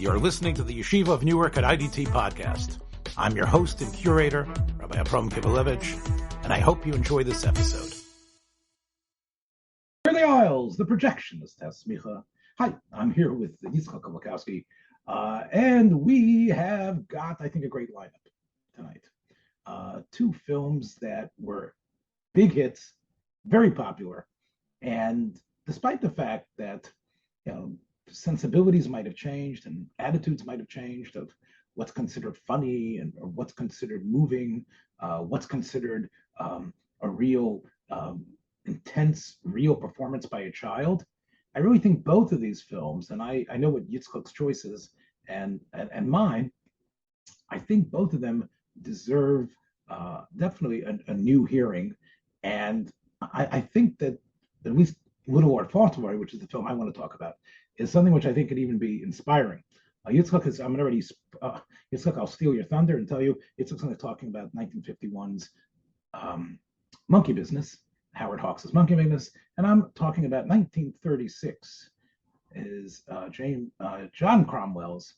You're listening to the Yeshiva of Newark at IDT podcast. I'm your host and curator, Rabbi Kivlevitz, and I hope you enjoy this episode. Here are the Isles, the Projectionist, Semicha. Hi, I'm here with Kolakowski, and we have got, I think, a great lineup tonight. Two films that were big hits, very popular, and despite the fact that, sensibilities might have changed and attitudes might have changed of what's considered funny or what's considered moving, what's considered a real intense, real performance by a child. I really think both of these films, and I know what Yitzchak's choice is and mine, I think both of them deserve definitely a new hearing. And I think that at least Little Lord Fauntleroy, which is the film I want to talk about, is something which I think could even be inspiring. Yitzchak is, Yitzchak, I'll steal your thunder and tell you, Yitzchak's going to be talking about 1951's Monkey Business, Howard Hawks' Monkey Business, and I'm talking about 1936 is John Cromwell's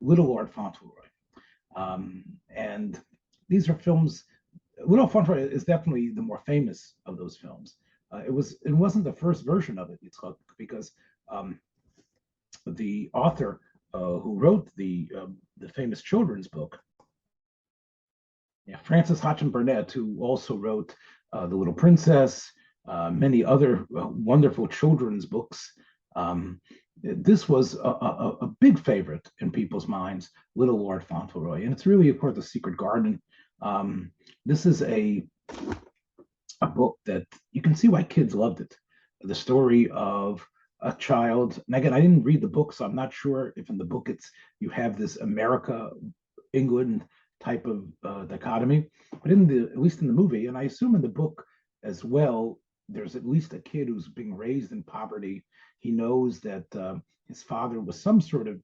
Little Lord Fauntleroy. And these are films. Little Fauntleroy is definitely the more famous of those films. It wasn't the first version of it, Yitzchak, because the author who wrote the famous children's book, Francis Hodgson Burnett, who also wrote The Little Princess, many other wonderful children's books. This was a big favorite in people's minds, Little Lord Fauntleroy, and it's really, of course, The Secret Garden. This is a book that you can see why kids loved it. The story of a child, and again, I didn't read the book, so I'm not sure if in the book you have this America, England type of dichotomy, but at least in the movie, and I assume in the book as well, there's at least a kid who's being raised in poverty. He knows that his father was some sort of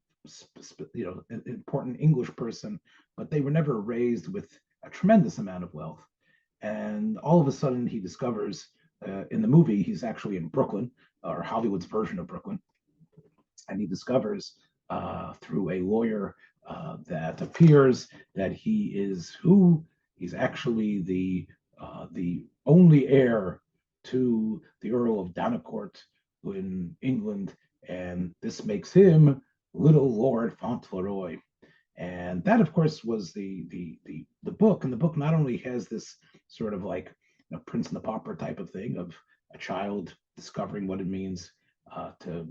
important English person, but they were never raised with a tremendous amount of wealth. And all of a sudden, he discovers in the movie he's actually in Brooklyn, or Hollywood's version of Brooklyn, and he discovers through a lawyer that appears that he's actually the only heir to the Earl of Donincourt in England, and this makes him Little Lord Fauntleroy. And that, of course, was the book. And the book not only has this sort of like Prince and the Pauper type of thing of a child discovering what it means to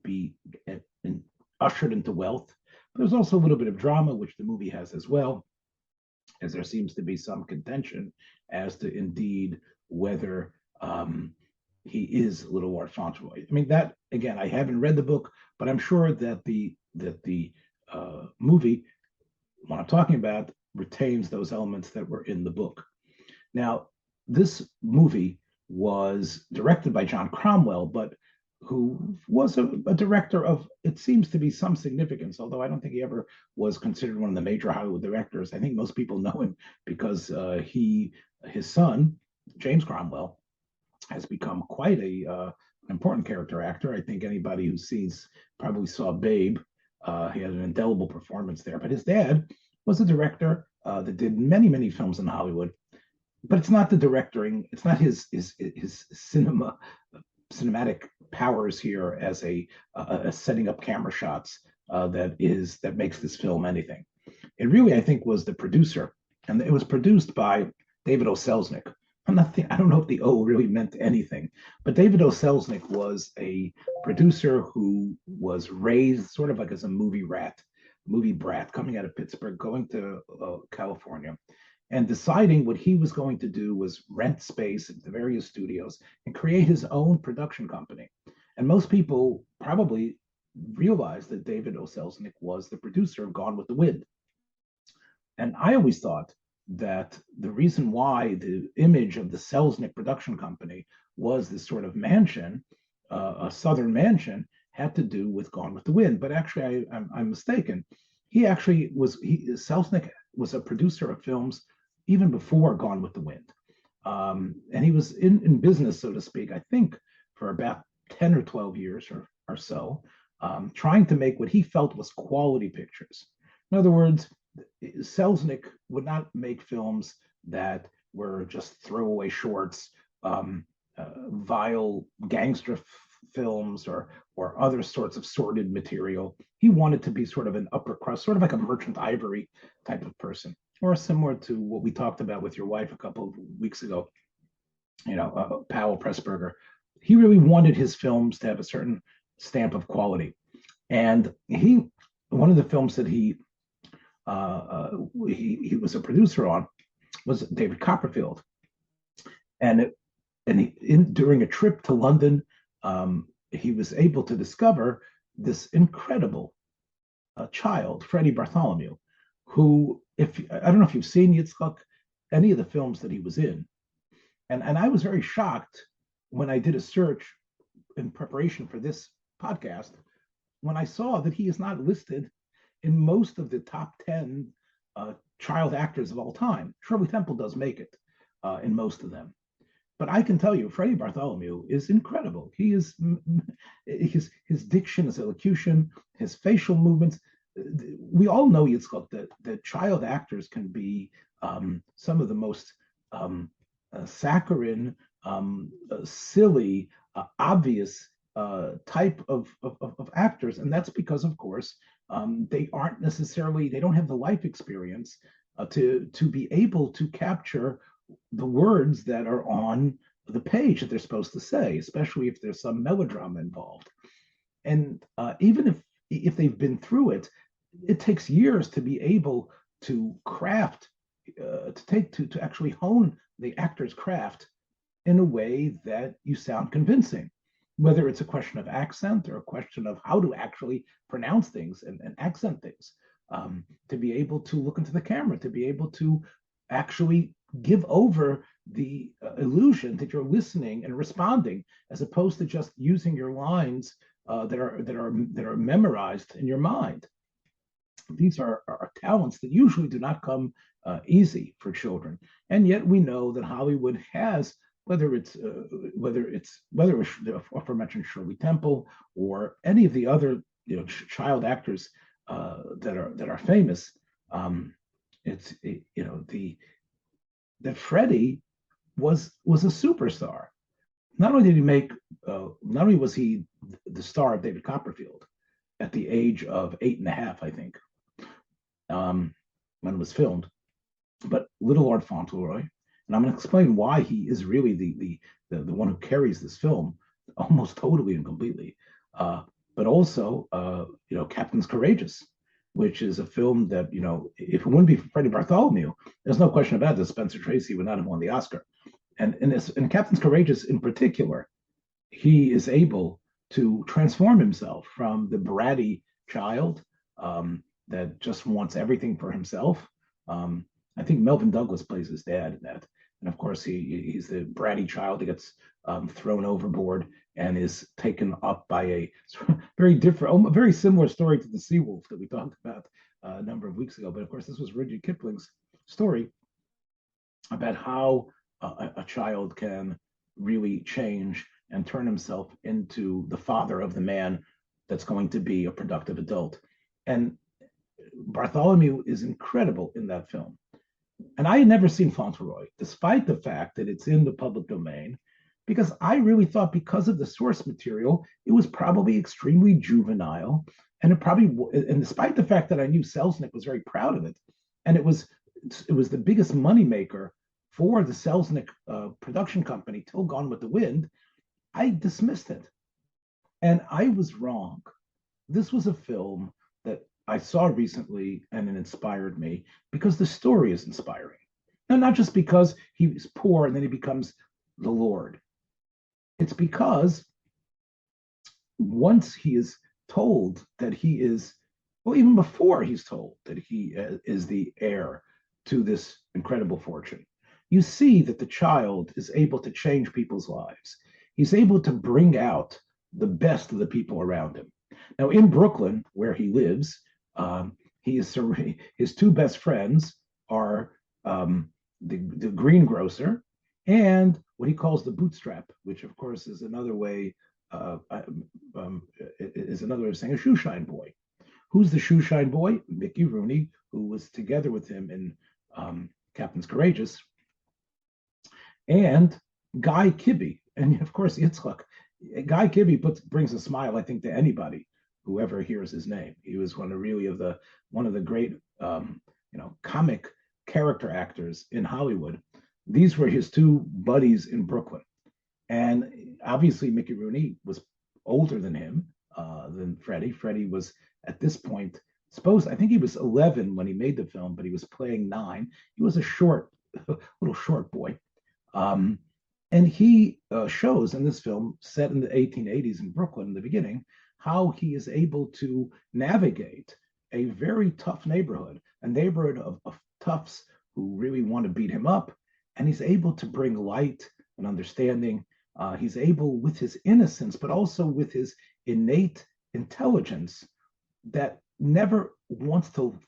be ushered into wealth, but there's also a little bit of drama, which the movie has as well, as there seems to be some contention as to indeed whether he is Little Lord Fauntleroy. I mean, that, again, I haven't read the book, but I'm sure that the movie, what I'm talking about, retains those elements that were in the book. Now, this movie was directed by John Cromwell, but who was a director of, it seems to be, some significance, although I don't think he ever was considered one of the major Hollywood directors. I think most people know him because his son, James Cromwell, has become quite an important character actor. I think anybody who probably saw Babe. He had an indelible performance there. But his dad was a director that did many, many films in Hollywood. But it's not the directing. It's not his cinematic powers here as a setting up camera shots that makes this film anything. It really, I think, was the producer, and it was produced by David Oselznick. I don't know if the O really meant anything, but David Oselznick was a producer who was raised sort of like as a movie brat, coming out of Pittsburgh, going to California, and deciding what he was going to do was rent space at the various studios and create his own production company. And most people probably realized that David Oselznick was the producer of Gone with the Wind. And I always thought that the reason why the image of the Selznick production company was this sort of mansion, a southern mansion, had to do with Gone with the Wind. But actually, I'm mistaken. Selznick was a producer of films even before Gone with the Wind. And he was in business, so to speak, I think, for about 10 or 12 years or so. trying to make what he felt was quality pictures. In other words, Selznick would not make films that were just throwaway shorts, vile gangster films, or other sorts of sordid material. He wanted to be sort of an upper crust, sort of like a Merchant Ivory type of person, or similar to what we talked about with your wife a couple of weeks ago. Powell Pressburger. He really wanted his films to have a certain stamp of quality, and one of the films that he was a producer on was David Copperfield, and during a trip to London, he was able to discover this incredible child, Freddie Bartholomew, who, if I don't know if you've seen Yitzchak, any of the films that he was in, and I was very shocked when I did a search in preparation for this podcast when I saw that he is not listed in most of the top 10 child actors of all time. Shirley Temple does make it in most of them. But I can tell you, Freddie Bartholomew is incredible. He is his diction, his elocution, his facial movements. We all know, Yitzchak, that child actors can be some of the most saccharine, silly, obvious type of actors, and that's because, of course, they don't have the life experience to be able to capture the words that are on the page that they're supposed to say, especially if there's some melodrama involved. And even if they've been through it, it takes years to be able to craft, to actually hone the actor's craft in a way that you sound convincing, whether it's a question of accent or a question of how to actually pronounce things and accent things, to be able to look into the camera, to be able to actually give over the illusion that you're listening and responding, as opposed to just using your lines that are memorized in your mind. These are talents that usually do not come easy for children, and yet we know that Hollywood has, whether it's the aforementioned Shirley Temple or any of the other child actors that are famous. That Freddie was a superstar. Not only was he the star of David Copperfield at the age of 8.5, I think, when it was filmed, but Little Lord Fauntleroy, and I'm going to explain why he is really the one who carries this film almost totally and completely. But also, Captain's Courageous, which is a film that, if it wouldn't be for Freddie Bartholomew, there's no question about this, Spencer Tracy would not have won the Oscar. And in Captain's Courageous in particular, he is able to transform himself from the bratty child that just wants everything for himself. I think Melvin Douglas plays his dad in that. And of course, he's the bratty child that gets thrown overboard and is taken up by a very similar story to the Seawolf that we talked about a number of weeks ago. But of course, this was Rudyard Kipling's story about how a child can really change and turn himself into the father of the man that's going to be a productive adult. And Bartholomew is incredible in that film. And I had never seen Fauntleroy, despite the fact that it's in the public domain, because I really thought, because of the source material, it was probably extremely juvenile. And despite the fact that I knew Selznick was very proud of it, and it was the biggest moneymaker for the Selznick production company till Gone with the Wind, I dismissed it. And I was wrong. This was a film that I saw recently, and it inspired me because the story is inspiring. And not just because he was poor and then he becomes the Lord. It's because once he is told that he is, well, even before he's told that he is the heir to this incredible fortune, you see that the child is able to change people's lives. He's able to bring out the best of the people around him. Now, in Brooklyn, where he lives, his two best friends are the greengrocer and what he calls the bootstrap, which of course is another way, is another way of saying a shoeshine boy. Who's the shoeshine boy? Mickey Rooney, who was together with him in Captain's Courageous, and Guy Kibbe. And of course, Yitzchak. Guy Kibbe brings a smile, I think, to anybody who ever hears his name. He was one of the great comic character actors in Hollywood. These were his two buddies in Brooklyn. And obviously, Mickey Rooney was older than him, than Freddie. Freddie was at this point, I think he was 11 when he made the film, but he was playing 9. He was a little short boy. And he shows in this film, set in the 1880s in Brooklyn in the beginning, how he is able to navigate a very tough neighborhood, a neighborhood of toughs who really want to beat him up. And he's able to bring light and understanding. He's able, with his innocence, but also with his innate intelligence, that never wants to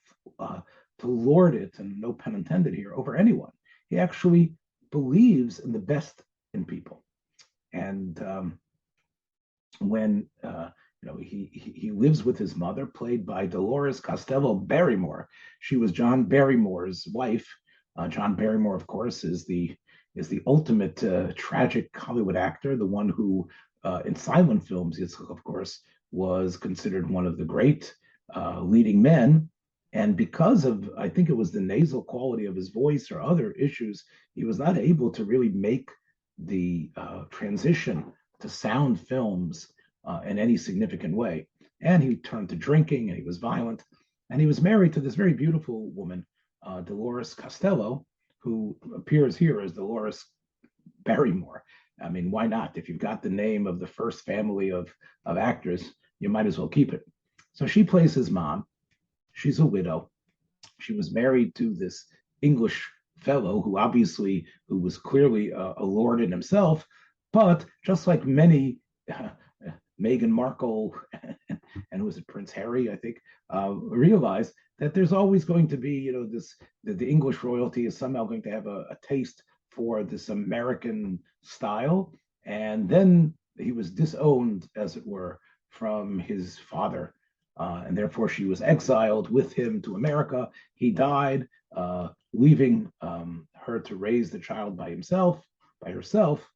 lord it, and no pun intended here, over anyone. He actually believes in the best in people. And when he lives with his mother, played by Dolores Costello Barrymore. She was John Barrymore's wife. John Barrymore, of course, is the ultimate tragic Hollywood actor, the one who in silent films, of course, was considered one of the great leading men. And because of, I think it was the nasal quality of his voice or other issues, he was not able to really make the transition to sound films in any significant way. And he turned to drinking, and he was violent. And he was married to this very beautiful woman, Dolores Costello, who appears here as Dolores Barrymore. I mean, why not? If you've got the name of the first family of actors, you might as well keep it. So she plays his mom. She's a widow. She was married to this English fellow who was clearly a lord in himself, but just like many Meghan Markle and was it Prince Harry, I think, realized that there's always going to be, the English royalty is somehow going to have a taste for this American style. And then he was disowned, as it were, from his father. And therefore she was exiled with him to America. He died, leaving her to raise the child by herself.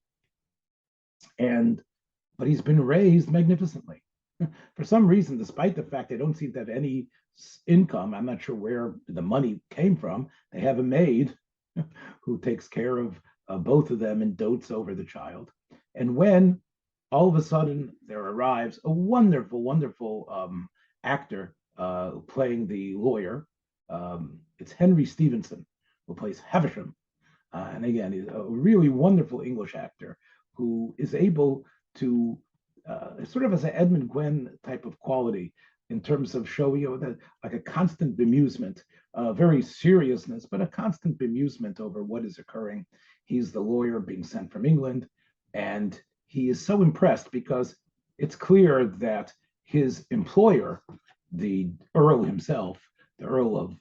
But he's been raised magnificently. For some reason, despite the fact they don't seem to have any income, I'm not sure where the money came from. They have a maid who takes care of both of them and dotes over the child. And when all of a sudden there arrives a wonderful, wonderful actor playing the lawyer, it's Henry Stevenson, who plays Havisham. And again, he's a really wonderful English actor who is able to sort of as an Edmund Gwenn type of quality in terms of showing like a constant bemusement, very seriousness, but a constant bemusement over what is occurring. He's the lawyer being sent from England, and he is so impressed because it's clear that his employer, the Earl himself, the Earl of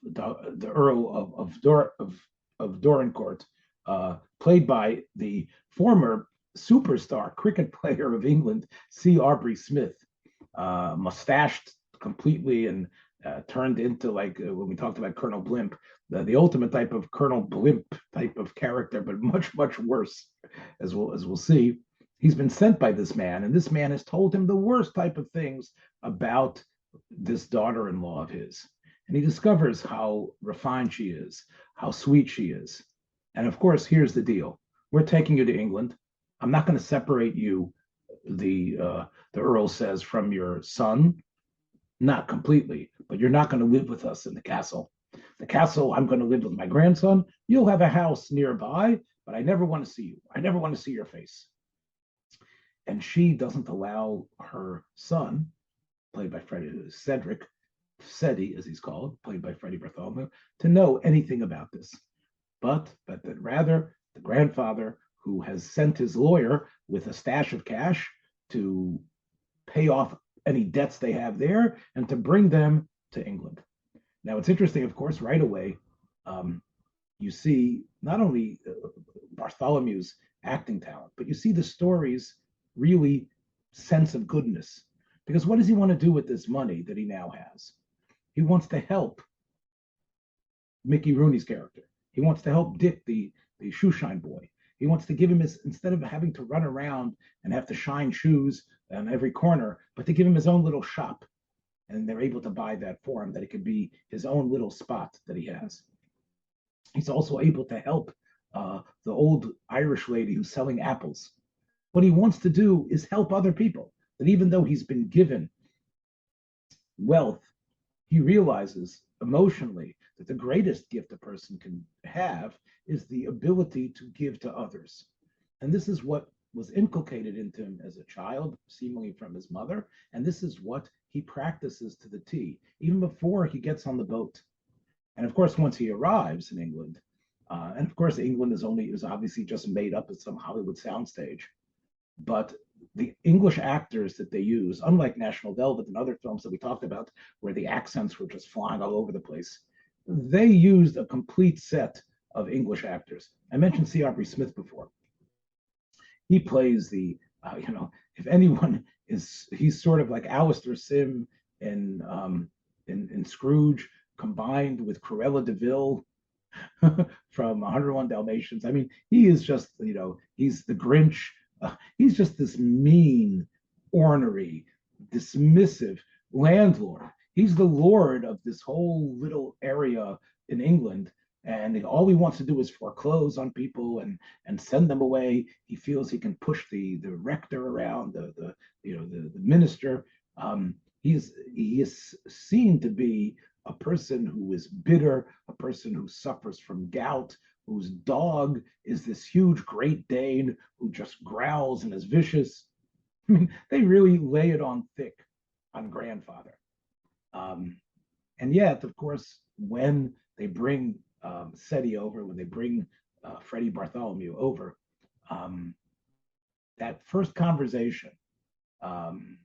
Dorincourt, played by the former superstar cricket player of England, C. Aubrey Smith, mustached completely and turned into, like when we talked about Colonel Blimp, the ultimate type of Colonel Blimp type of character, but much, much worse, as we'll see. He's been sent by this man, and this man has told him the worst type of things about this daughter-in-law of his. And he discovers how refined she is, how sweet she is. And of course, here's the deal. We're taking you to England. I'm not going to separate you, the Earl says, from your son. Not completely, but you're not going to live with us in the castle. The castle, I'm going to live with my grandson. You'll have a house nearby, but I never want to see you. I never want to see your face. And she doesn't allow her son, played by Cedric, Sedi, as he's called, played by Freddie Bartholomew, to know anything about this. But that rather the grandfather, who has sent his lawyer with a stash of cash to pay off any debts they have there and to bring them to England. Now, it's interesting, of course, right away, you see not only Bartholomew's acting talent, but you see the story's really sense of goodness. Because what does he want to do with this money that he now has? He wants to help Mickey Rooney's character. He wants to help Dick, the shoeshine boy. He wants to give him his, instead of having to run around and have to shine shoes on every corner, but to give him his own little shop. And they're able to buy that for him, that it could be his own little spot that he has. He's also able to help the old Irish lady who's selling apples. What he wants to do is help other people. That even though he's been given wealth, he realizes emotionally that the greatest gift a person can have is the ability to give to others. And this is what was inculcated into him as a child, seemingly from his mother. And this is what he practices to the T, even before he gets on the boat. And of course, once he arrives in England, and of course, England is obviously just made up as some Hollywood soundstage. But the English actors that they use, unlike National Velvet and other films that we talked about, where the accents were just flying all over the place, they used a complete set of English actors. I mentioned C. Aubrey Smith before. He plays if anyone is, he's sort of like Alistair Sim in Scrooge, combined with Cruella de Vil from 101 Dalmatians. I mean, he is just, he's the Grinch. He's just this mean, ornery, dismissive landlord. He's the lord of this whole little area in England, and all he wants to do is foreclose on people and send them away. He feels he can push the rector around, the minister. He is seen to be a person who is bitter, a person who suffers from gout, whose dog is this huge Great Dane who just growls and is vicious. I mean, they really lay it on thick on grandfather. And yet, of course, when they bring SETI over, when they bring Freddie Bartholomew over, that first conversation, and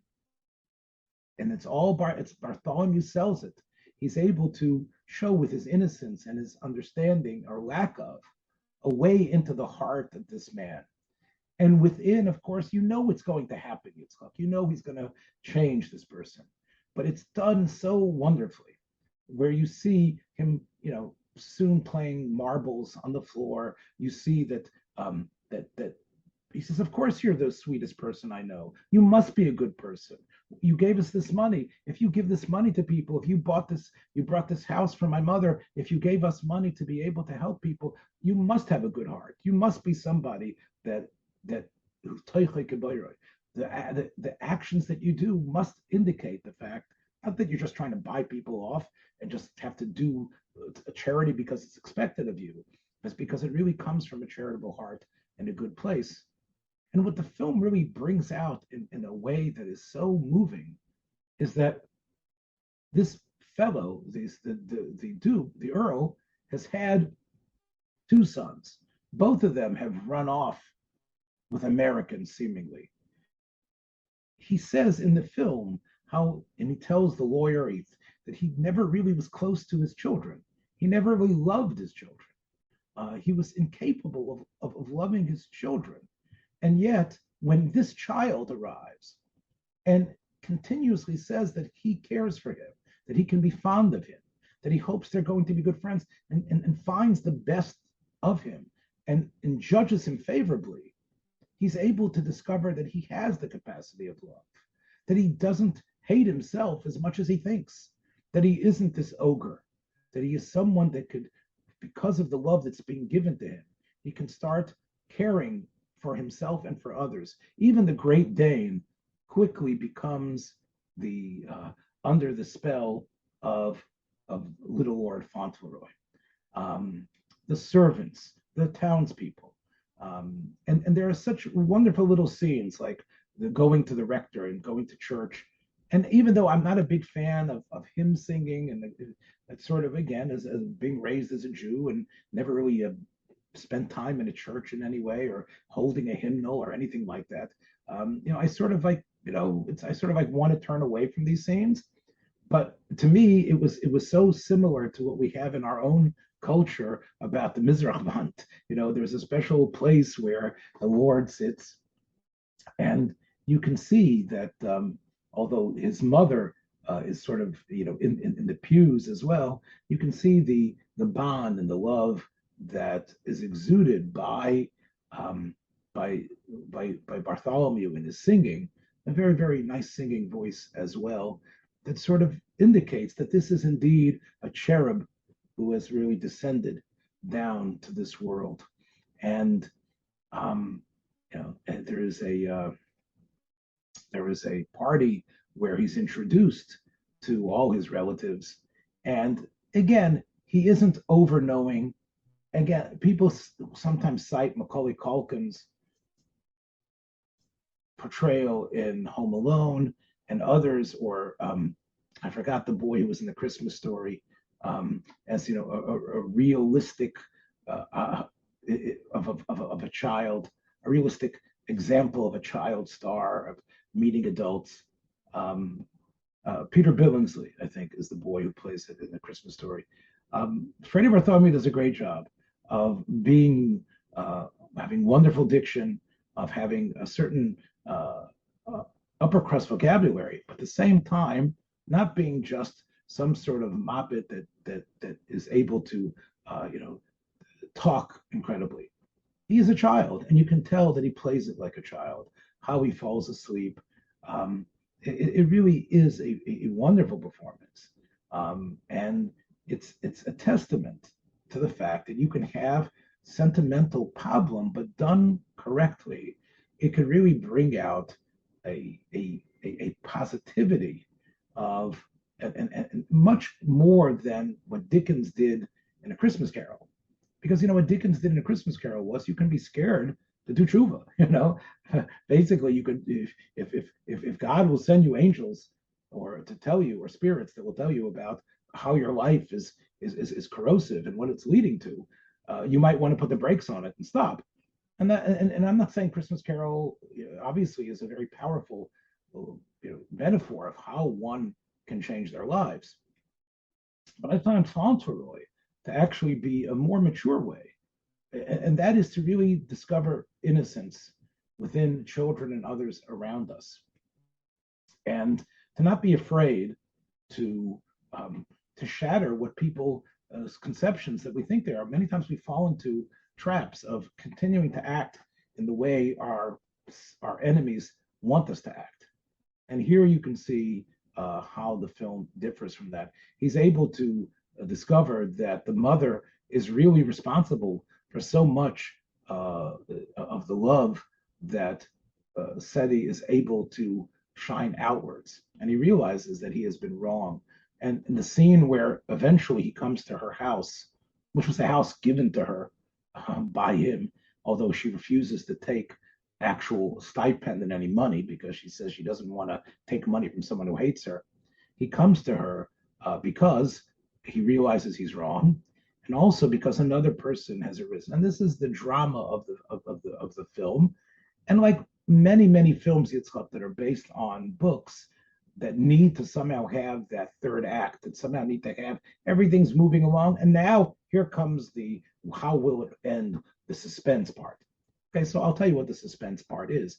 it's Bartholomew sells it. He's able to show with his innocence and his understanding, or lack of, a way into the heart of this man. And within, of course, what's going to happen, Yitzchak. He's going to change this person. But it's done so wonderfully, where you see him, soon playing marbles on the floor. You see that he says, "Of course, you're the sweetest person I know. You must be a good person. You gave us this money. If you give this money to people, if you brought this house for my mother, if you gave us money to be able to help people, you must have a good heart. You must be somebody that the actions that you do must indicate the fact, not that you're just trying to buy people off and just have to do a charity because it's expected of you, but because it really comes from a charitable heart and a good place." And what the film really brings out in a way that is so moving is that this fellow, the Earl, has had two sons. Both of them have run off with Americans, seemingly. He says in the film and he tells the lawyer that he never really was close to his children. He never really loved his children. He was incapable of loving his children. And yet, when this child arrives and continuously says that he cares for him, that he can be fond of him, that he hopes they're going to be good friends, and finds the best of him and judges him favorably, he's able to discover that he has the capacity of love, that he doesn't hate himself as much as he thinks, that he isn't this ogre, that he is someone that could, because of the love that's being given to him, he can start caring for himself and for others. Even the Great Dane quickly becomes under the spell of Little Lord Fauntleroy. The servants, the townspeople, and there are such wonderful little scenes like the going to the rector and going to church. And even though I'm not a big fan of hymn singing, and that sort of, again, as being raised as a Jew and never really spent time in a church in any way or holding a hymnal or anything like that, I sort of like, I sort of like want to turn away from these scenes. But to me, it was so similar to what we have in our own culture about the Mizrachvant. There's a special place where the Lord sits, and you can see that although his mother is sort of, in the pews as well, you can see the bond and the love that is exuded um, by by Bartholomew in his singing, a very, very nice singing voice as well, that sort of indicates that this is indeed a cherub who has really descended down to this world. And and there is a party where he's introduced to all his relatives, and again, he isn't over knowing. Again, people sometimes cite Macaulay Culkin's portrayal in Home Alone and others, or I forgot the boy who was in the Christmas Story, as a realistic of a child, a realistic example of a child star of meeting adults. Peter Billingsley, I think, is the boy who plays it in the Christmas Story. Freddie Bartholomew does a great job of being having wonderful diction, of having a certain upper crust vocabulary, but at the same time not being just some sort of moppet that is able to talk incredibly. He is a child, and you can tell that he plays it like a child. How he falls asleep. It really is a wonderful performance, and it's a testament to the fact that you can have sentimental problem, but done correctly, it could really bring out a positivity of and much more than what Dickens did in A Christmas Carol. Because what Dickens did in A Christmas Carol was you can be scared to do tshuva. Basically, you could if God will send you angels or to tell you, or spirits that will tell you about how your life is corrosive and what it's leading to, you might want to put the brakes on it and stop. And I'm not saying Christmas Carol obviously is a very powerful metaphor of how one can change their lives, but I find Fauntleroy to actually be a more mature way, and that is to really discover innocence within children and others around us, and to not be afraid to to shatter what people conceptions that we think they are. Many times we fall into traps of continuing to act in the way our enemies want us to act. And here you can see how the film differs from that. He's able to discover that the mother is really responsible for so much of the love that Seti is able to shine outwards. And he realizes that he has been wrong. And in the scene where eventually he comes to her house, which was a house given to her by him, although she refuses to take actual stipend and any money because she says she doesn't want to take money from someone who hates her. He comes to her because he realizes he's wrong, and also because another person has arisen. And this is the drama of the film. And like many films, Yitzchak, that are based on books that need to somehow have that third act, that somehow need to have everything's moving along. And now here comes the how will it end, the suspense part. Okay, so I'll tell you what the suspense part is.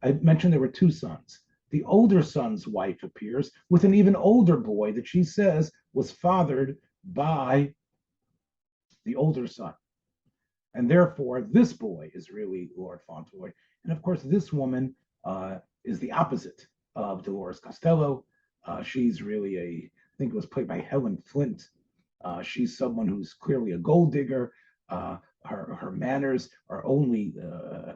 I mentioned there were two sons. The older son's wife appears with an even older boy that she says was fathered by the older son. And therefore, this boy is really Lord Fauntleroy. And of course, this woman is the opposite of Dolores Costello. She's really I think it was played by Helen Flint. She's someone who's clearly a gold digger. Her manners are only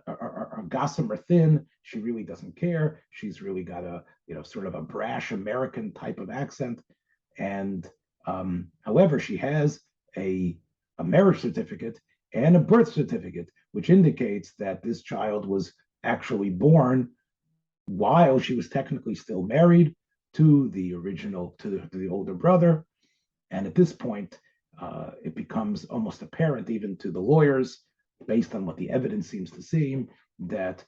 are gossamer thin. She really doesn't care. She's really got a sort of a brash American type of accent, and however, she has a marriage certificate and a birth certificate, which indicates that this child was actually born while she was technically still married to the older brother. And at this point, it becomes almost apparent, even to the lawyers, based on what the evidence seems to seem, that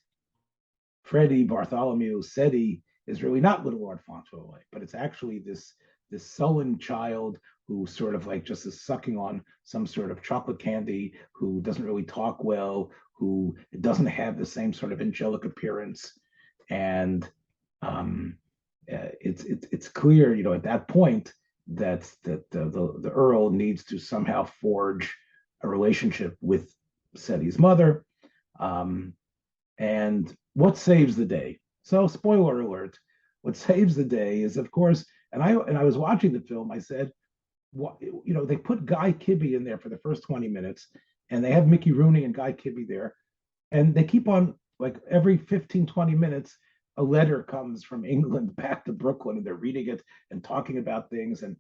Freddie Bartholomew Seti is really not Little Lord Fauntleroy, but it's actually this sullen child who sort of like just is sucking on some sort of chocolate candy, who doesn't really talk well, who doesn't have the same sort of angelic appearance. And um, it's clear, at that point that the Earl needs to somehow forge a relationship with Seti's mother. Um, and what saves the day? So, spoiler alert: what saves the day is, of course, and I was watching the film. I said, what, they put Guy Kibbe in there for the first 20 minutes, and they have Mickey Rooney and Guy Kibbe there, and they keep on, like, every 15, 20 minutes a letter comes from England back to Brooklyn, and they're reading it and talking about things. And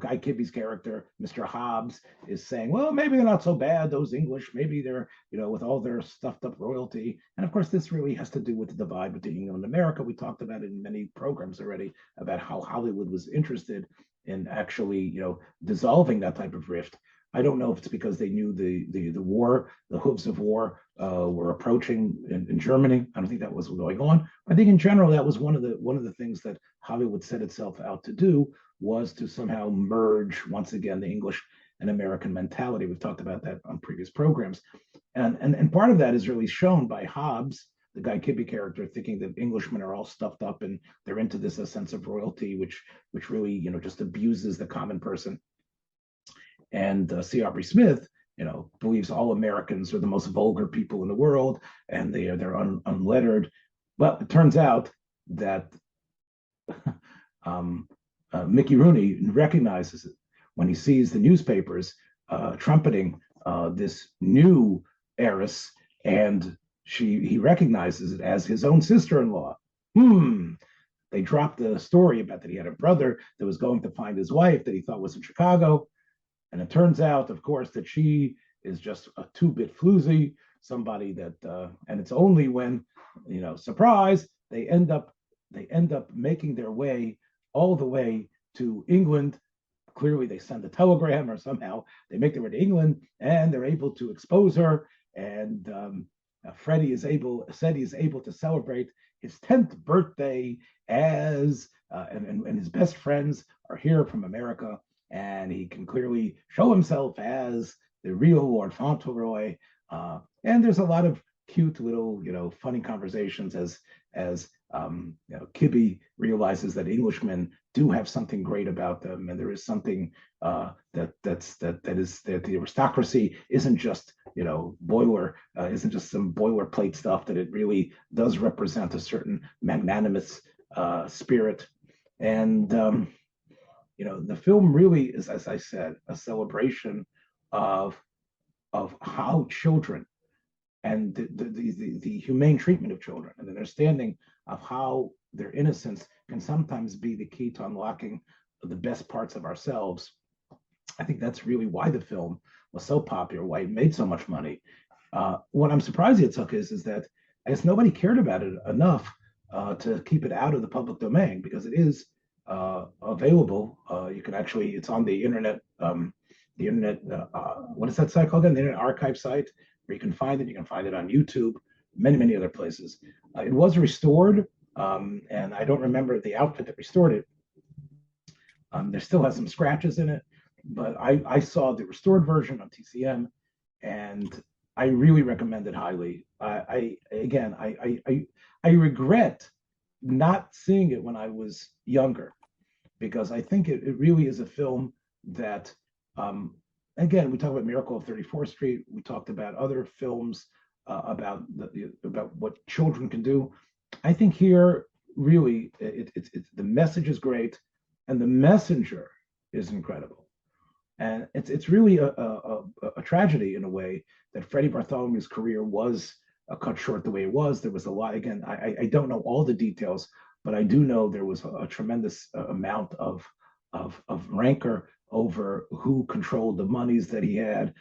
Guy Kibbe's character, Mr. Hobbs, is saying, well, maybe they're not so bad, those English. Maybe they're, with all their stuffed up royalty. And of course, this really has to do with the divide between England and America. We talked about it in many programs already, about how Hollywood was interested in actually, dissolving that type of rift. I don't know if it's because they knew the war, the hooves of war, were approaching in Germany. I don't think that was going on. I think in general that was one of the things that Hollywood set itself out to do, was to somehow merge once again the English and American mentality. We've talked about that on previous programs, and part of that is really shown by Hobbs, the Guy Kibbe character, thinking that Englishmen are all stuffed up and they're into this a sense of royalty, which really just abuses the common person. And C. Aubrey Smith, believes all Americans are the most vulgar people in the world, and they're unlettered. Well, it turns out that Mickey Rooney recognizes it when he sees the newspapers trumpeting this new heiress, and he recognizes it as his own sister-in-law. They dropped the story about that he had a brother that was going to find his wife that he thought was in Chicago. And it turns out, of course, that she is just a two-bit floozy, somebody that, and it's only when, surprise, they end up making their way all the way to England. Clearly, they send a telegram, or somehow they make their way to England, and they're able to expose her. And Freddie is able to celebrate his 10th birthday as, and his best friends are here from America, and he can clearly show himself as the real Lord Fauntleroy. And there's a lot of cute little, funny conversations as Kibbe realizes that Englishmen do have something great about them, and there is something that the aristocracy isn't just isn't just some boilerplate stuff, that it really does represent a certain magnanimous spirit. And the film really is, as I said, a celebration of how children and the humane treatment of children, and an understanding of how their innocence can sometimes be the key to unlocking the best parts of ourselves. I think that's really why the film was so popular, why it made so much money. What I'm surprised it took is that I guess nobody cared about it enough to keep it out of the public domain, because it is available. You can actually, it's on the internet. What is that site called again? The Internet Archive site, where you can find it. You can find it on YouTube, many other places. It was restored, and I don't remember the outfit that restored it. There still has some scratches in it, but I saw the restored version on TCM, and I really recommend it highly. I regret not seeing it when I was younger, because I think it really is a film that, again, we talk about Miracle of 34th Street. We talked about other films about what children can do. I think here, really, it's the message is great, and the messenger is incredible. And it's really a tragedy, in a way, that Freddie Bartholomew's career was cut short the way it was. There was a lot. Again, I don't know all the details, but I do know there was a tremendous amount of rancor over who controlled the monies that he had,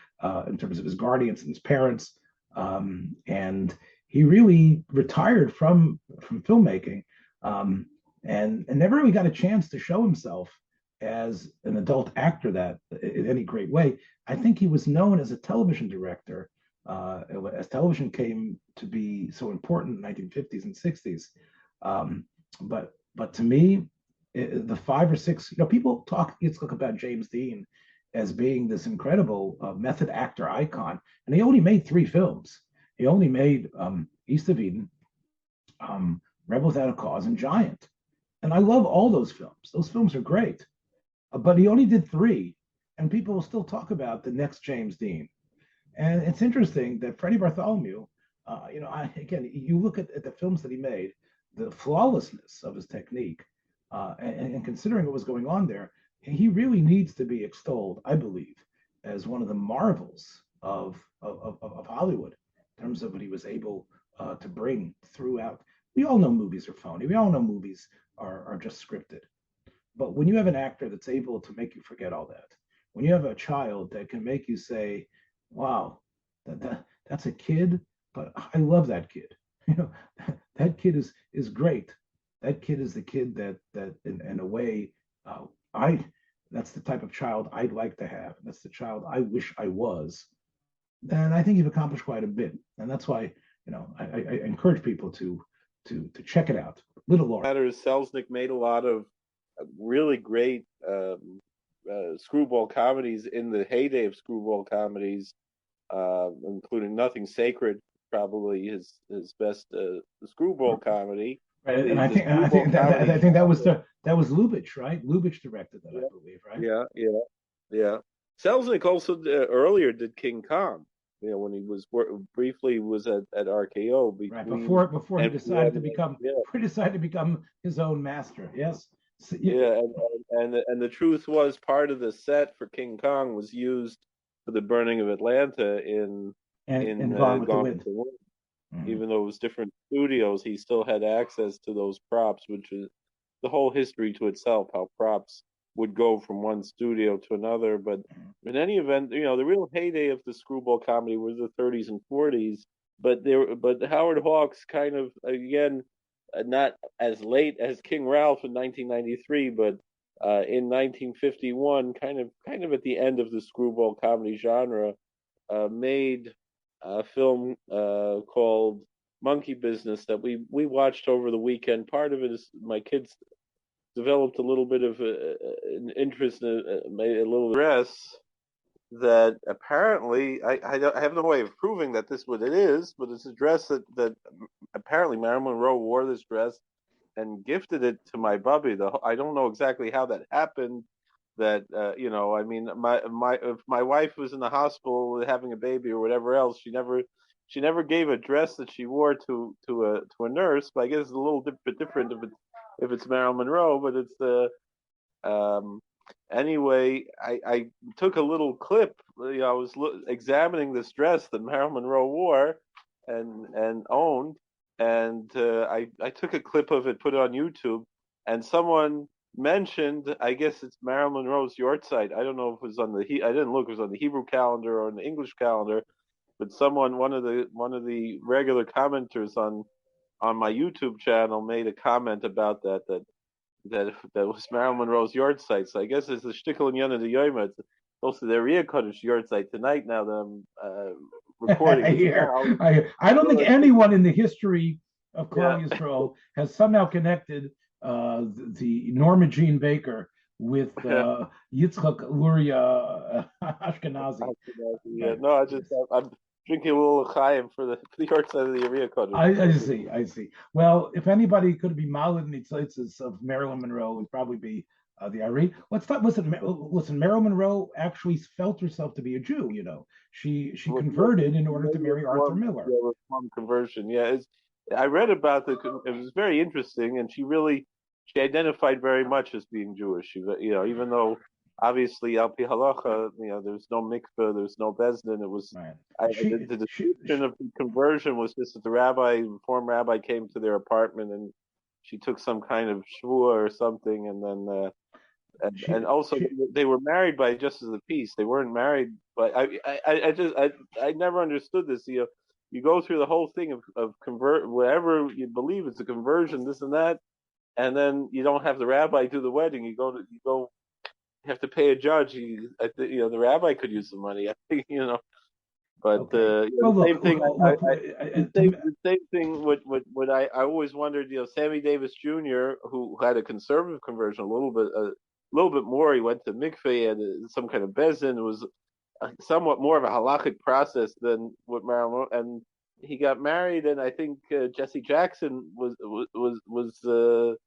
in terms of his guardians and his parents. And he really retired from filmmaking, and never really got a chance to show himself as an adult actor that in any great way. I think he was known as a television director, as television came to be so important in the 1950s and 60s. But to me, the 5 or 6, people talk about James Dean as being this incredible method actor icon, and he only made 3 films. He only made East of Eden, Rebel Without a Cause, and Giant. And I love all those films. Those films are great. But he only did three, and people will still talk about the next James Dean. And it's interesting that Freddie Bartholomew, again, you look at the films that he made, the flawlessness of his technique, and considering what was going on there, he really needs to be extolled, I believe, as one of the marvels of Hollywood in terms of what he was able to bring throughout. We all know movies are phony. We all know movies are just scripted. But when you have an actor that's able to make you forget all that, when you have a child that can make you say, wow, that's a kid, but I love that kid. You know, that kid is great. That kid is the kid that in a way, I that's the type of child I'd like to have. That's the child I wish I was. Then I think you've accomplished quite a bit, and that's why I encourage people to check it out. Little Laura. Oselznick made a lot of really great screwball comedies in the heyday of screwball comedies, including Nothing Sacred, probably his best screwball comedy. Right, and I think that was Lubitsch, right? Lubitsch directed that, I believe, right? Yeah. Selznick also earlier did King Kong. When he was briefly was at RKO. Right, before he decided to become his own master. Yes. And the truth was, part of the set for King Kong was used for the burning of Atlanta in Gone with the Wind. Mm-hmm. Even though it was different studios, he still had access to those props, which is the whole history to itself, how props would go from one studio to another. But in any event, the real heyday of the screwball comedy was the 30s and 40s. But Howard Hawks kind of, again, not as late as King Ralph in 1993, but in 1951, kind of at the end of the screwball comedy genre, made a film called Monkey Business that we watched over the weekend. Part of it is my kids developed a little bit of an interest in a little dress that apparently I have no way of proving that this is what it is, but it's a dress that apparently Marilyn Monroe wore this dress and gifted it to my bubby. I don't know exactly how that happened. That I mean, if my wife was in the hospital having a baby or whatever else, she never gave a dress that she wore to a nurse. But I guess it's a little bit different if it's Marilyn Monroe. But it's anyway. I took a little clip. I was examining this dress that Marilyn Monroe wore and owned, and I took a clip of it, put it on YouTube, and someone mentioned, I guess it's Marilyn Monroe's Yortzeit. I don't know if it was on I didn't look. It was on the Hebrew calendar or on the English calendar, but one of the regular commenters on my YouTube channel made a comment about that was Marilyn Monroe's Yortzeit. So I guess it's the shtickle in Yonah de Yoma. It's also their Riyah Kodesh Yortzeit tonight. Now that I'm recording, I don't think anyone in the history of Klal Yisrael has somehow connected the Norma Jean Baker with Yitzchak Luria Ashkenazi. Yeah, no, I'm drinking a little Chaim for the Yortzeit of the Riyah Kodesh. I see. Well, if anybody could be Malin Nitzitzis of Marilyn Monroe, it would probably be the Ari. Let's talk. Listen, Marilyn Monroe actually felt herself to be a Jew. She converted in order to marry Arthur Miller. Conversion. Yeah, I read about it was very interesting, and she identified very much as being Jewish. Even though obviously al pi halacha, there's no mikveh, there's no bezdin. It was right. The description of the conversion was just that the reform rabbi came to their apartment and she took some kind of shvua or something, and then and also they were married by justice of the peace. They weren't married, but I never understood this. You go through the whole thing of convert whatever you believe it's a conversion, this and that, and then you don't have the rabbi do the wedding. You have to pay a judge. The rabbi could use the money. I think But okay. the same thing. What I always wondered. Sammy Davis Jr., who had a conservative conversion, a little bit more. He went to mikveh and some kind of bezin. It was somewhat more of a halachic process than what Marilyn. And he got married, and I think Jesse Jackson was the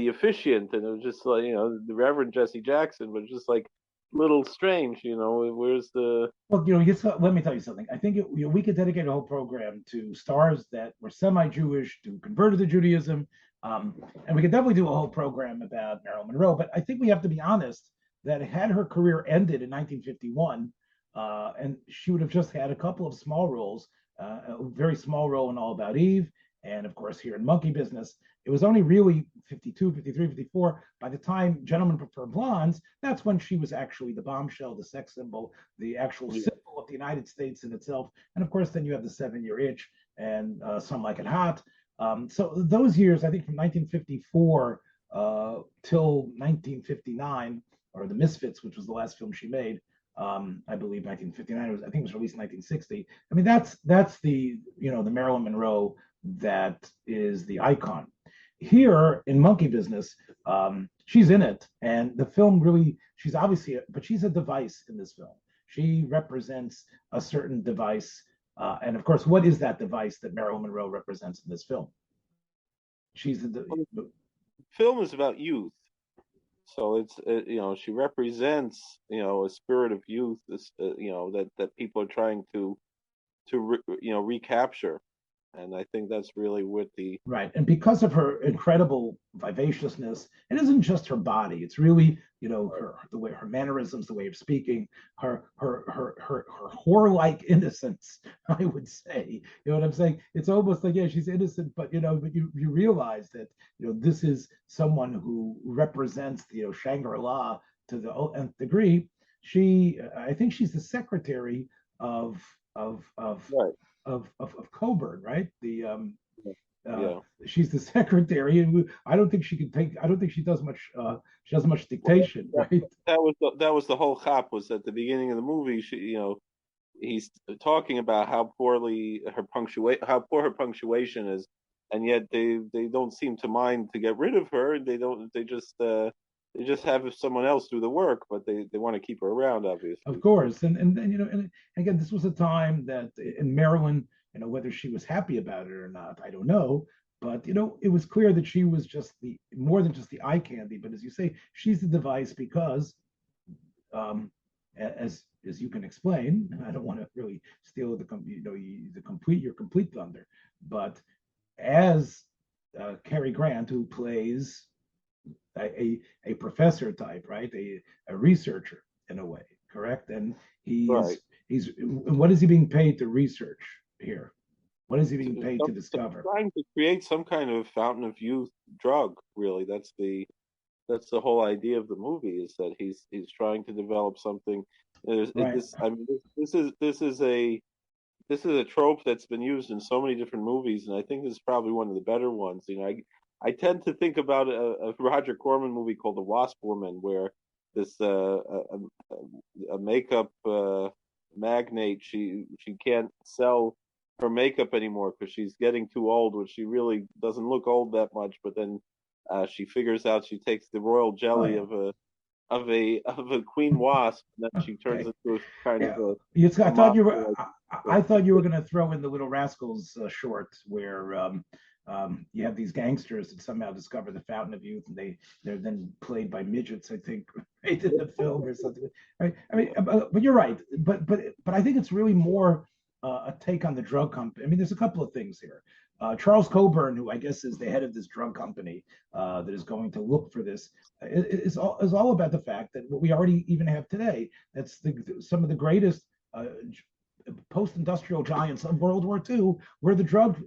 officiant, and it was just like the Reverend Jesse Jackson was just like little strange. Where's the Well, let me tell you something. I think we could dedicate a whole program to stars that were semi-Jewish to converted to Judaism, and we could definitely do a whole program about Marilyn Monroe. But I think we have to be honest that had her career ended in 1951, and she would have just had a couple of small roles, a very small role in All About Eve, and of course here in Monkey Business. It was only really 52, 53, 54. By the time Gentlemen Prefer Blondes, that's when she was actually the bombshell, the sex symbol, the actual symbol of the United States in itself. And of course, then you have the 7-Year Itch and Some Like It Hot. So those years, I think from 1954 till 1959, or The Misfits, which was the last film she made, I believe 1959. I think it was released in 1960. I mean, that's the the Marilyn Monroe that is the icon. Here in Monkey Business, she's in it, and the film really, she's obviously, but she's a device in this film. She represents a certain device, and of course, what is that device that Marilyn Monroe represents in this film? She's the film is about youth, so it's she represents a spirit of youth, that people are trying to recapture. And I think that's really what right. And because of her incredible vivaciousness, it isn't just her body. It's really, the way her mannerisms, the way of speaking, her whore-like innocence, I would say. You know what I'm saying? It's almost like, yeah, she's innocent, but but you realize that, this is someone who represents, Shangri-La to the nth degree. I think she's the secretary of right. of Coburn, right? Yeah. She's the secretary, and I don't think she can take. I don't think she does much. She does much dictation, right? That was the whole cop. Was at the beginning of the movie. He's talking about how poor her punctuation is, and yet they don't seem to mind to get rid of her. They just have someone else do the work, but they want to keep her around, obviously. Of course, and again, this was a time that in Maryland, whether she was happy about it or not, I don't know. But it was clear that she was just more than just the eye candy. But as you say, she's the device because, as you can explain, I don't want to really steal your complete thunder, but as Cary Grant, who plays a professor type, right? A researcher in a way, correct? And what is he being paid to research here? What is he being paid to discover? Trying to create some kind of fountain of youth drug. Really, that's the whole idea of the movie, is that he's trying to develop something. Right. This is a trope that's been used in so many different movies, and I think this is probably one of the better ones. I tend to think about a Roger Corman movie called The Wasp Woman, where this a makeup magnate, she can't sell her makeup anymore because she's getting too old, which she really doesn't look old that much. But then she figures out she takes the royal jelly of a queen wasp, and then she turns into a kind of a. I thought you were going to throw in the Little Rascals short where you have these gangsters that somehow discover the fountain of youth, and they're then played by midgets, I think, right in the film or something. Right? I mean, but you're right. But I think it's really more a take on the drug company. I mean, there's a couple of things here. Charles Coburn, who I guess is the head of this drug company that is going to look for this, is all about the fact that what we already even have today. That's some of the greatest post-industrial giants of World War II were the drug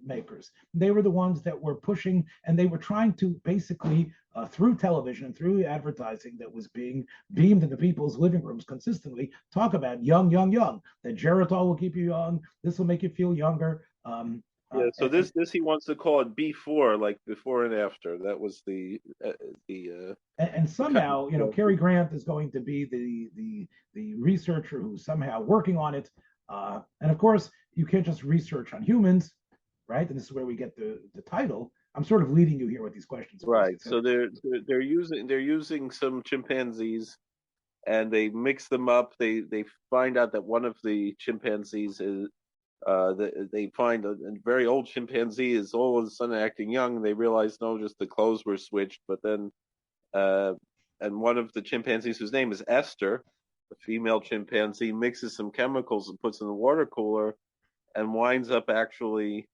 makers. They were the ones that were pushing, and they were trying to basically, through television and through advertising that was being beamed into people's living rooms consistently, talk about young. That Geritol will keep you young. This will make you feel younger. So this he wants to call it B4, like before and after. That was and somehow, Cary Grant is going to be the researcher who's somehow working on it. And of course, you can't just research on humans, right? And this is where we get the title. I'm sort of leading you here with these questions. Right. So they're using some chimpanzees, and they mix them up. They find out that one of the chimpanzees they find a very old chimpanzee is all of a sudden acting young. They realize no, just the clothes were switched. But then, and one of the chimpanzees, whose name is Esther, a female chimpanzee, mixes some chemicals and puts in the water cooler, and winds up actually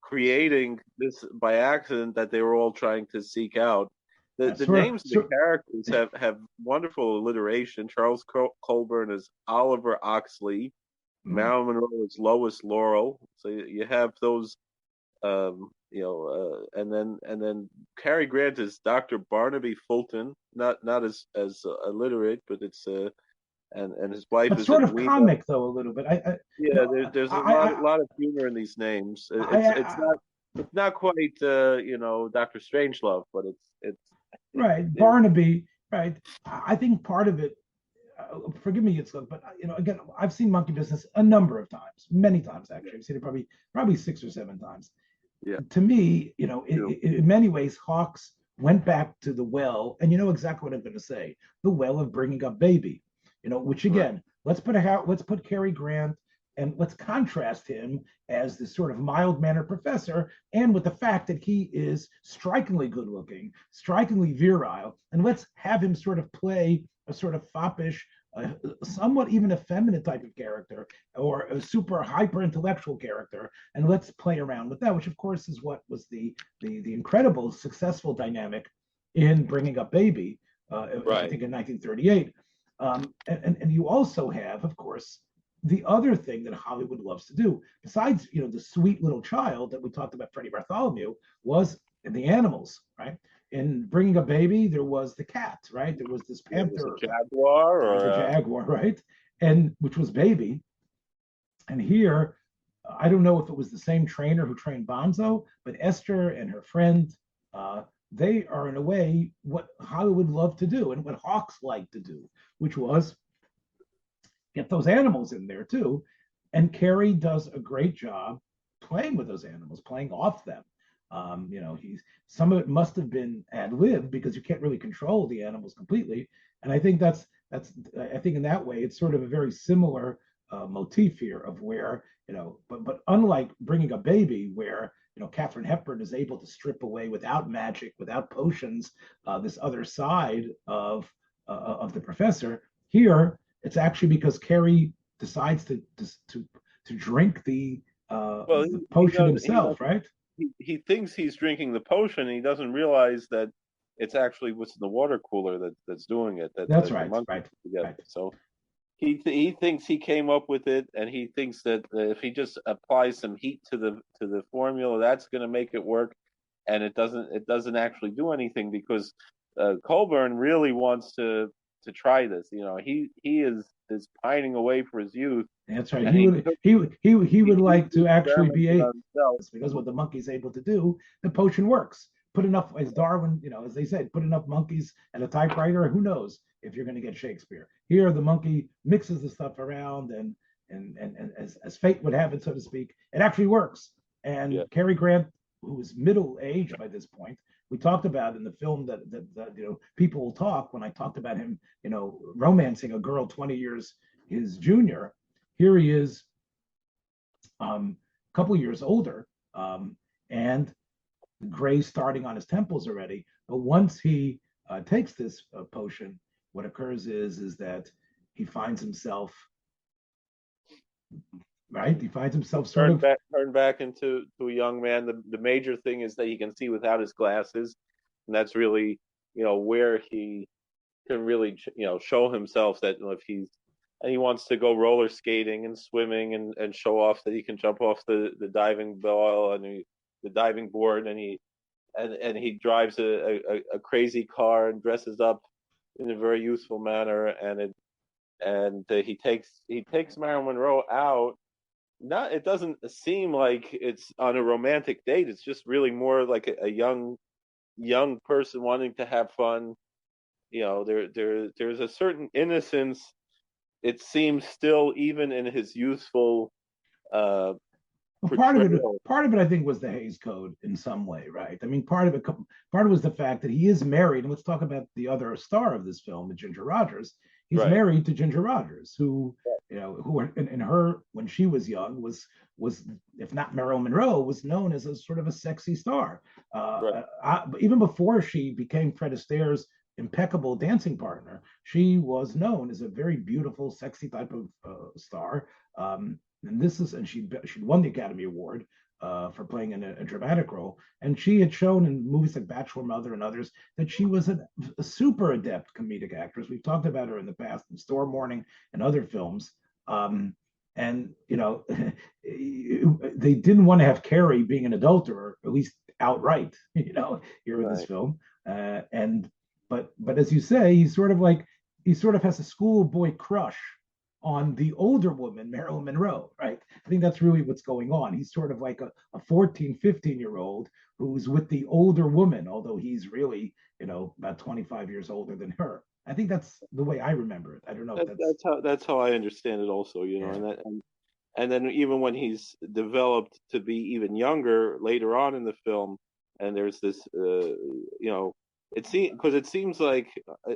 creating this by accident that they were all trying to seek out. The names of the characters have wonderful alliteration. Charles Colburn is Oliver Oxley. Marilyn Monroe is Lois Laurel. So you have those, and then Cary Grant is Dr. Barnaby Fulton. Not as illiterate, but it's and his wife but is sort of comic though a little bit. There's a lot of humor in these names. It's not quite Dr. Strangelove, but it's right. Barnaby, right. I think part of it. Forgive me, but again, I've seen Monkey Business a number of times, many times actually. I've seen it probably 6 or 7 times. Yeah. To me, in many ways, Hawks went back to the well, and you know exactly what I'm going to say: the well of bringing up baby. Which again, let's put Cary Grant and let's contrast him as this sort of mild-mannered professor, and with the fact that he is strikingly good-looking, strikingly virile, and let's have him sort of play a sort of foppish, somewhat even effeminate type of character, or a super hyper-intellectual character, and let's play around with that, which of course is what was the incredible successful dynamic in Bringing Up Baby, I think in 1938. And you also have, of course, the other thing that Hollywood loves to do, besides the sweet little child that we talked about, Freddie Bartholomew, was the animals, right? In Bringing Up Baby, there was the cat, right? There was this panther, a jaguar, or a jaguar, right? And which was Baby. And here, I don't know if it was the same trainer who trained Bonzo, but Esther and her friend, they are in a way what Hollywood loved to do and what Hawks liked to do, which was get those animals in there too. And Cary does a great job playing with those animals, playing off them. Some of it must have been ad-lib because you can't really control the animals completely. And I think I think in that way, it's sort of a very similar motif here of where, but unlike Bringing Up Baby, where, Katharine Hepburn is able to strip away without magic, without potions, this other side of the professor. Here, it's actually because Cary decides to drink the potion himself, right? He thinks he's drinking the potion, and he doesn't realize that it's actually what's in the water cooler that's doing it. That's right. So he thinks he came up with it, and he thinks that if he just applies some heat to the formula, that's going to make it work. And it doesn't actually do anything because Colburn really wants to try this. He is pining away for his youth. That's right. He would like to actually be able, because what the monkey's able to do, the potion works. Put enough, as Darwin, as they said, put enough monkeys at a typewriter. Who knows if you're going to get Shakespeare? Here, the monkey mixes the stuff around, and as fate would have it, so to speak, it actually works. And Cary Grant, who is middle aged by this point, we talked about in the film that people will talk when I talked about him, romancing a girl 20 years his junior. Here he is, a couple years older, and the gray starting on his temples already. But once he takes this potion, what occurs is that he finds himself, right? He finds himself turned back into a young man. The major thing is that he can see without his glasses, and that's really where he can really show himself that if he wants to go roller skating and swimming and show off that he can jump off the diving bell and the diving board, and he drives a crazy car and dresses up in a very youthful manner, and he takes Marilyn Monroe out. It doesn't seem like it's on a romantic date. It's just really more like a young person wanting to have fun. There's a certain innocence. It seems still even in his youthful. Part of it, I think, was the Hays Code in some way, right? I mean, part of it was the fact that he is married, and let's talk about the other star of this film, Ginger Rogers. He's Right. married to Ginger Rogers, who who in her when she was young was if not Marilyn Monroe, was known as a sort of a sexy star. Right. Even before she became Fred Astaire's impeccable dancing partner, she was known as a very beautiful, sexy type of star. And she won the Academy Award for playing in a dramatic role. And she had shown in movies like Bachelor Mother and others that she was a super adept comedic actress. We've talked about her in the past in Storm Warning and other films. And they didn't want to have Carrie being an adulterer, at least outright, here in this film. But as you say, he sort of has a schoolboy crush on the older woman, Marilyn Monroe, right? I think that's really what's going on. He's sort of like a 14, 15-year-old who's with the older woman, although he's really, about 25 years older than her. I think that's the way I remember it. I don't know if that's how I understand it also, and then even when he's developed to be even younger later on in the film, and there's this, it seems like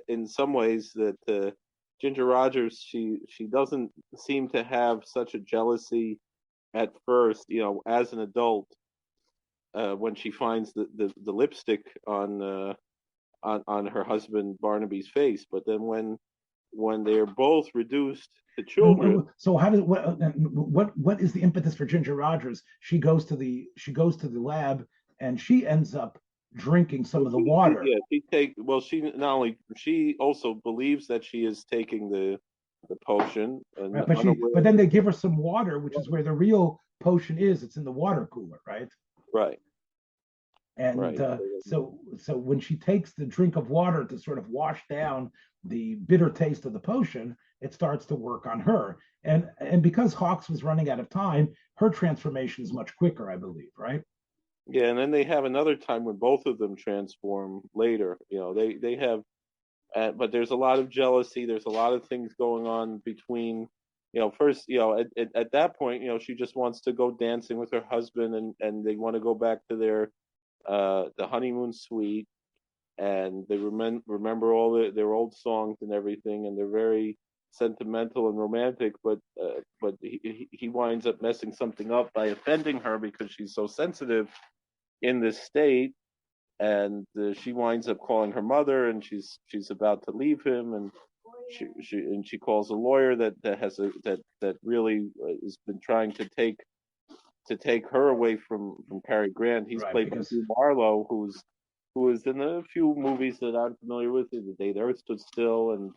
in some ways that Ginger Rogers, she doesn't seem to have such a jealousy at first, as an adult, when she finds the lipstick on her husband Barnaby's face, but then when they're both reduced to children. So how does what is the impetus for Ginger Rogers? She goes to the lab and she ends up drinking some of the water. She also believes that she is taking the potion, and right, but then they give her some water, which is where the real potion is. It's in the water cooler, right? Right. And right. So when she takes the drink of water to sort of wash down the bitter taste of the potion, it starts to work on her. And because Hawks was running out of time, her transformation is much quicker, I believe, right? Yeah, and then they have another time when both of them transform later. They have, but there's a lot of jealousy. There's a lot of things going on between, first, at that point, she just wants to go dancing with her husband, and they want to go back to their the honeymoon suite, and they remember all their old songs and everything, and they're very sentimental and romantic, but he winds up messing something up by offending her because she's so sensitive in this state, and she winds up calling her mother, and she's about to leave him, and she calls a lawyer that really has been trying to take her away from Cary Grant. He's played by Hugh Marlowe, who is in a few movies that I'm familiar with, The Day the Earth Stood Still, and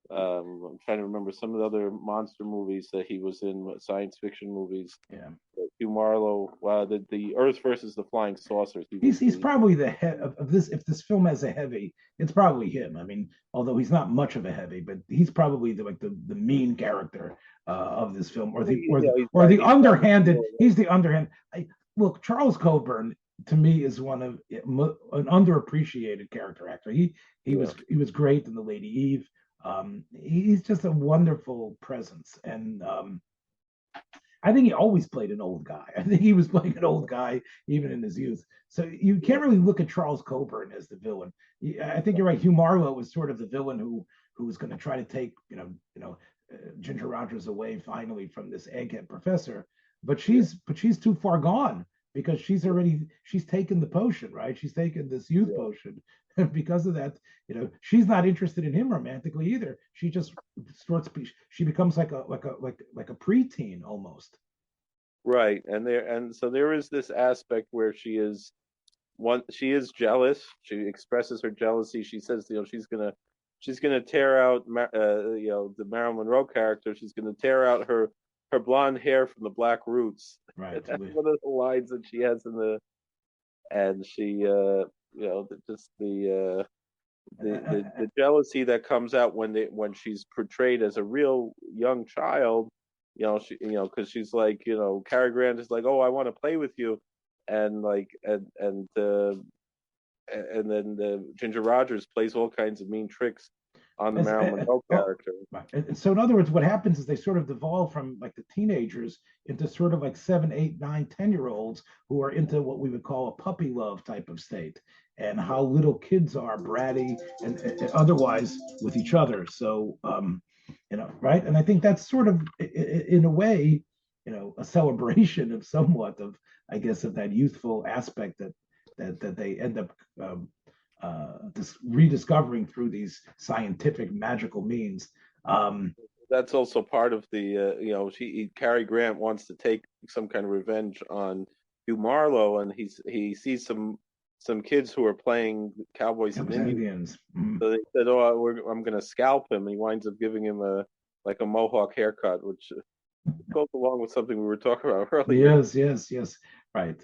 I'm trying to remember some of the other monster movies that he was in, science fiction movies. Yeah. Hugh Marlowe, the Earth versus the Flying Saucers. He's probably the head of this. If this film has a heavy, it's probably him. I mean, although he's not much of a heavy, but he's probably the mean character of this film, or the underhanded. He's the underhand. Look, Charles Coburn to me is one of an underappreciated character actor. He was great in The Lady Eve. He's just a wonderful presence, and I think he always played an old guy. I think he was playing an old guy even in his youth. So you can't really look at Charles Coburn as the villain. I think you're right. Hugh Marlowe was sort of the villain who was going to try to take Ginger Rogers away finally from this egghead professor, but she's too far gone because she's taken the potion, right? She's taken this youth potion. And because of that, she's not interested in him romantically either. She just she becomes like a preteen almost. Right, so there is this aspect where she is jealous. She expresses her jealousy. She says, she's gonna tear out, the Marilyn Monroe character. She's gonna tear out her blonde hair from the black roots. Right. That's one of the lines that she has and she. The jealousy that comes out when she's portrayed as a real young child, because she's like, Cary Grant is like, oh, I want to play with you, and then Ginger Rogers plays all kinds of mean tricks on the Marilyn Monroe character. Right. And so in other words, what happens is they sort of devolve from like the teenagers into sort of like 7, 8, 9, 10-year-olds who are into what we would call a puppy love type of state. and how little kids are bratty and otherwise with each other. So, right. And I think that's sort of, in a way, a celebration of somewhat of, I guess, of that youthful aspect that they end up rediscovering through these scientific magical means. That's also part of the Cary Grant wants to take some kind of revenge on Hugh Marlowe, and he sees some kids who are playing cowboys and Indians. Mm-hmm. So they said, "Oh, I'm going to scalp him." And he winds up giving him a mohawk haircut, which goes along with something we were talking about earlier. Yes, right.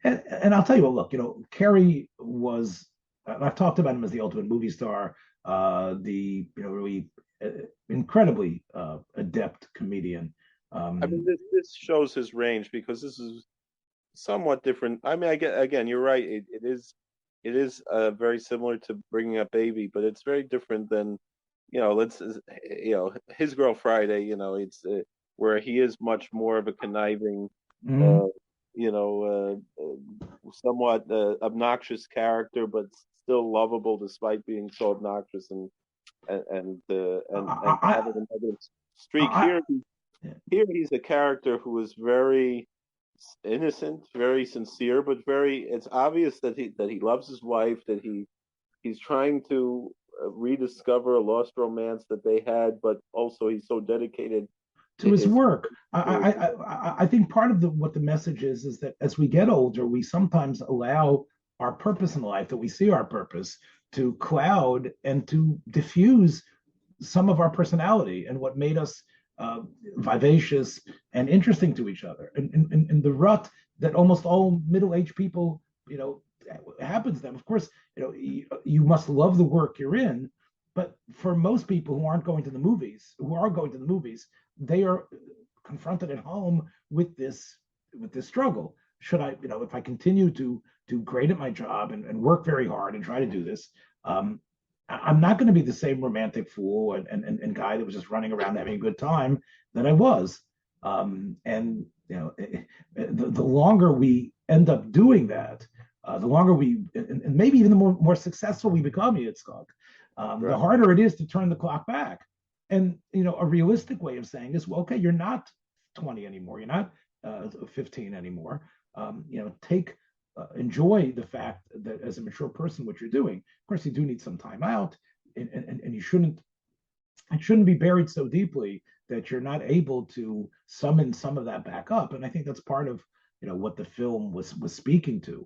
And I'll tell you what. Look, Cary was. I've talked about him as the ultimate movie star. The really incredibly adept comedian. I mean, this shows his range because this is somewhat different. I mean, again, you're right. It is very similar to Bringing Up Baby, but it's very different than His Girl Friday. It's where he is much more of a conniving, Mm-hmm. Somewhat obnoxious character, but still lovable despite being so obnoxious and having a negative streak. Here he's a character who is very innocent, very sincere, but it's obvious that he loves his wife, that he's trying to rediscover a lost romance that they had, but also he's so dedicated to his work. I think part of what the message is that as we get older, we sometimes allow our purpose in life, that we see our purpose, to cloud and to diffuse some of our personality and what made us vivacious and interesting to each other. And the rut that almost all middle-aged people, happens to them. Of course, you must love the work you're in, but for most people who are going to the movies, they are confronted at home with this struggle. Should I, if I continue to do great at my job and work very hard and try to do this, I'm not going to be the same romantic fool and guy that was just running around having a good time that I was. The longer we end up doing that, the longer and maybe even the more successful we become, Yitzchak, the harder it is to turn the clock back. And a realistic way of saying is, well, okay, you're not 20 anymore, you're not 15 anymore. Enjoy the fact that as a mature person, what you're doing. Of course, you do need some time out, and it shouldn't be buried so deeply that you're not able to summon some of that back up. And I think that's part of what the film was speaking to,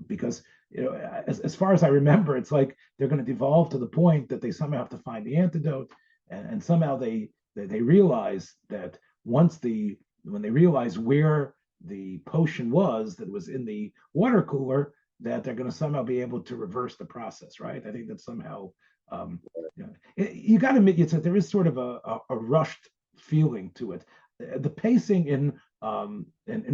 because as far as I remember, it's like they're going to devolve to the point that they somehow have to find the antidote, and somehow they realize that when they realize where the potion was that was in the water cooler, that they're going to somehow be able to reverse the process, right? I think that somehow you got to admit that there is sort of a rushed feeling to it. The pacing in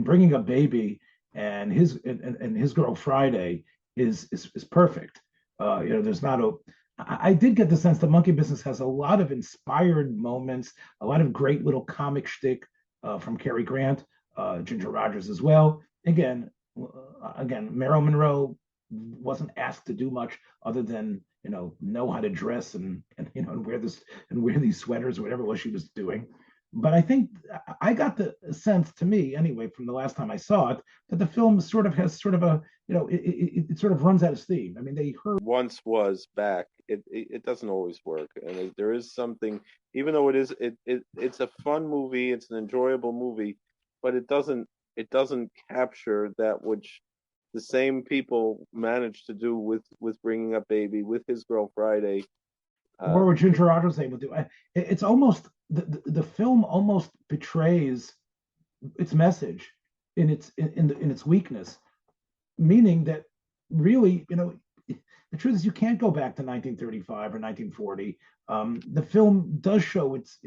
Bringing Up Baby and his Girl Friday is perfect. There's not a. I did get the sense that Monkey Business has a lot of inspired moments, a lot of great little comic shtick from Cary Grant, Ginger Rogers as well. Again, Marilyn Monroe wasn't asked to do much other than know how to dress and wear these sweaters or whatever it was she was doing. But I think I got the sense, to me anyway, from the last time I saw it, that the film sort of has sort of a it sort of runs out of steam. I mean, they heard once was back. It doesn't always work, and there is something. Even though it's a fun movie, it's an enjoyable movie, but it doesn't capture that which the same people managed to do with Bringing Up Baby, with His Girl Friday, or what Ginger Rogers able to do. It's almost the film almost betrays its message in its weakness, meaning that really, the truth is you can't go back to 1935 or 1940. The film does show its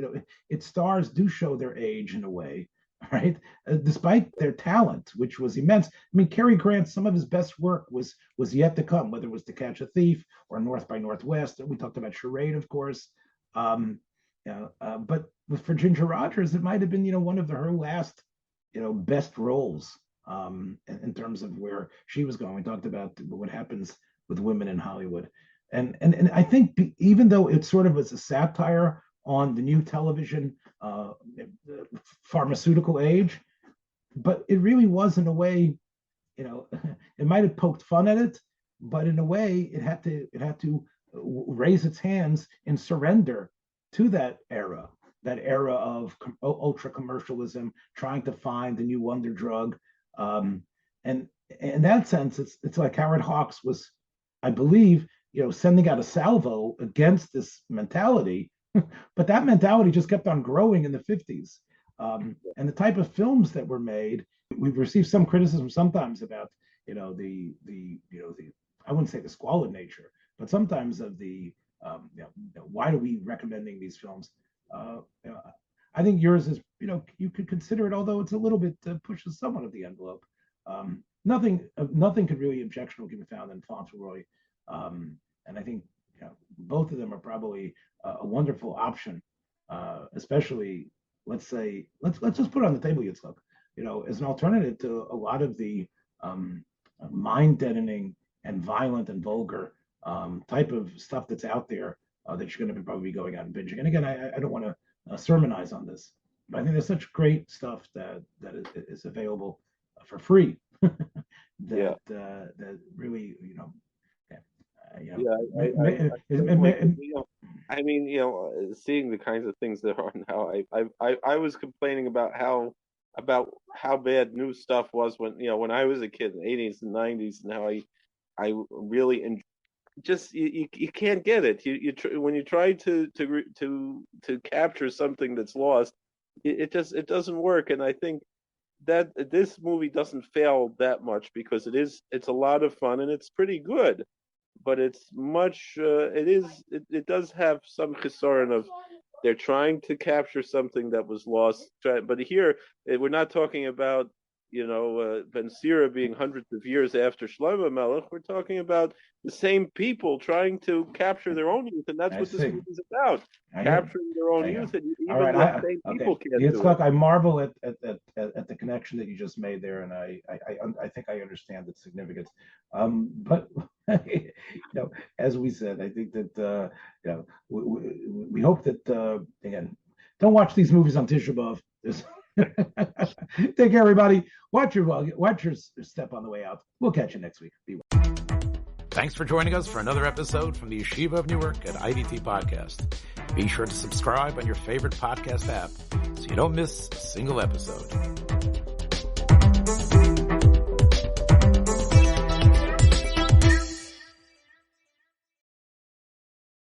stars do show their age in a way, right? Despite their talent, which was immense. I mean, Cary Grant, some of his best work was yet to come, whether it was To Catch a Thief or North by Northwest. We talked about Charade, of course. But for Ginger Rogers, it might have been one of her last best roles. in terms of where she was going. We talked about what happens with women in Hollywood. And I think even though it sort of was a satire on the new television pharmaceutical age, but it really was in a way, it might have poked fun at it, but in a way it had to raise its hands in surrender to that era of ultra commercialism, trying to find the new wonder drug. And in that sense, it's like Howard Hawks was, I believe, sending out a salvo against this mentality, but that mentality just kept on growing in the 50s. And the type of films that were made, we've received some criticism sometimes about, the I wouldn't say the squalid nature, but sometimes of the, why are we recommending these films? I think yours is, you could consider it, although it's a little bit pushes somewhat of the envelope. Nothing could really objectionable be found in Fauntleroy. And I think both of them are probably a wonderful option, especially, let's just put it on the table, Yitzchak, as an alternative to a lot of the mind-deadening and violent and vulgar type of stuff that's out there that you're going to probably be going out and binging. And again, I don't want to sermonize on this, but I think there's such great stuff that is available for free that really, seeing the kinds of things that are now, I was complaining about how bad new stuff was when I was a kid in the 80s and 90s, and how I really enjoyed. Just you can't get it. When you try to capture something that's lost, it doesn't work. And I think that this movie doesn't fail that much, because it's a lot of fun and it's pretty good, but it's much it does have some chisaron of they're trying to capture something that was lost. But here we're not talking about Ben Sira being hundreds of years after Shlomo Melech. We're talking about the same people trying to capture their own youth, and that's what this movie is about. Capturing their own youth, and even the same people can't do it. I marvel at the connection that you just made there, and I think I understand its significance. But as we said, I think that we hope that again, don't watch these movies on Tisha B'Av. Take care, everybody. Watch your step on the way out. We'll catch you next week. Be well. Thanks for joining us for another episode from the Yeshiva of Newark at IDT Podcast. Be sure to subscribe on your favorite podcast app so you don't miss a single episode.